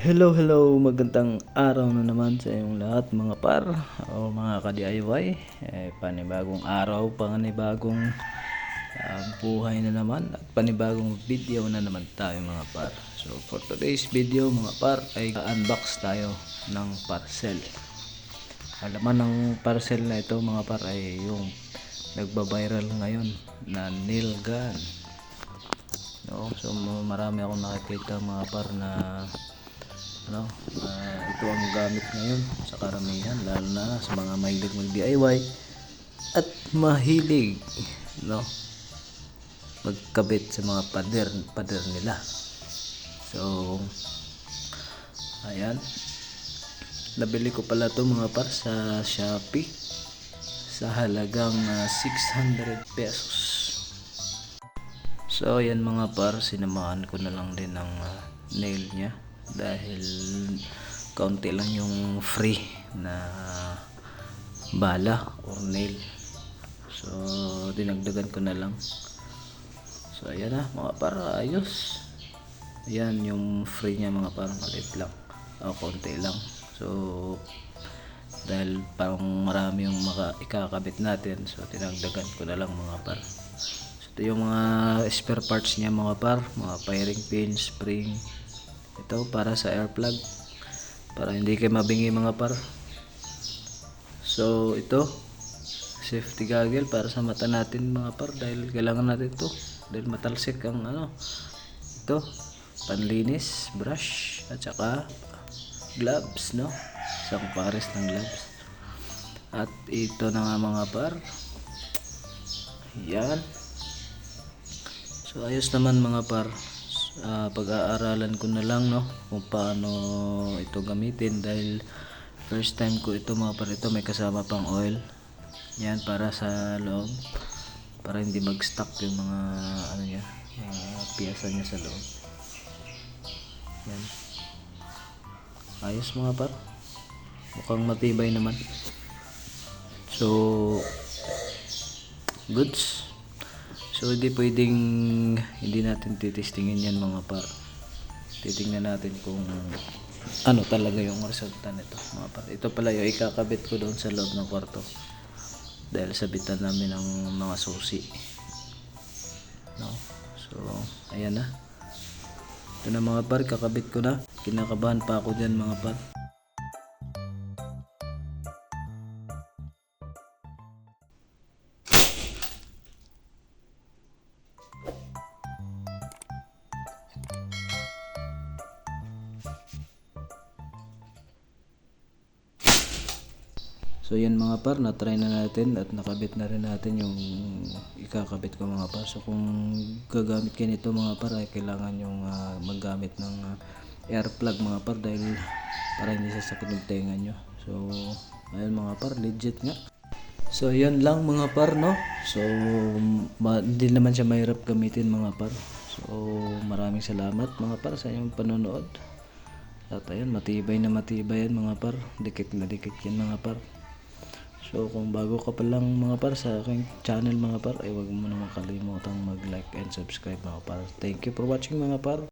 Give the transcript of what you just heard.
Hello, magandang araw na naman sa inyong lahat mga par o mga ka-DIY. Panibagong araw, panibagong buhay na naman at panibagong video na naman tayo mga par. So for today's video mga par ay unbox tayo ng parcel. Alaman ng parcel na ito mga par ay yung nagba-viral ngayon na nail gun. No? So marami akong nakikita mga par na ito ang gamit ngayon sa karamihan, lalo na sa mga mahilig mag-DIY at mahilig magkabit sa mga pader nila. So ayan, nabili ko pala to mga par sa Shopee sa halagang 600 pesos. So ayan mga par, sinamahan ko na lang din ng nail nya dahil kaunti lang yung free na bala or nail. So dinagdagan ko na lang. So ayan na mga par, ayos. Ayan yung free nya mga par, maliit lang o kaunti lang. So dahil parang marami yung ikakabit natin, so dinagdagan ko na lang mga par. So ito yung mga spare parts nya mga par, mga firing pin, spring. Ito para sa air plug, para hindi kayo mabingi mga par. So ito safety goggle para sa mata natin mga par, dahil kailangan natin ito dahil matalsik ang ito panlinis, brush at saka gloves, no, isang pares ng gloves. At ito na nga mga par, yan. So ayos naman mga par. Pag-aaralan ko na lang kung paano ito gamitin, dahil first time ko ito mga par. Ito may kasama pang oil yan para sa loob, para hindi mag-stuck yung mga niya, piyesa niya sa loob. Yan, ayos mga par, mukhang matibay naman. So goods. So hindi pwedeng hindi natin titistingin yan mga par. Titingnan natin kung ano talaga yung resulta nito mga par. Ito pala yung ikakabit ko doon sa loob ng kwarto, dahil sabitan namin ng mga susi, no? So ayan na, ito na mga par, kakabit ko na. Kinakabahan pa ako dyan mga par. So yan mga par, na-try na natin at nakabit na rin natin yung ikakabit ko mga par. So kung gagamit kayo nito mga par, ay kailangan yung maggamit ng air plug mga par, dahil para hindi sasakit yung tenga nyo. So ayun mga par, legit nga. So yan lang mga par, no. So hindi naman siya mahirap gamitin mga par. So maraming salamat mga par sa inyong panonood. At ayun, matibay na matibay yan mga par, dikit na dikit yan mga par. So kung bago ka pa lang mga par sa aking channel mga par, ay huwag mo naman kalimutang mag-like and subscribe mga par. Thank you for watching mga par.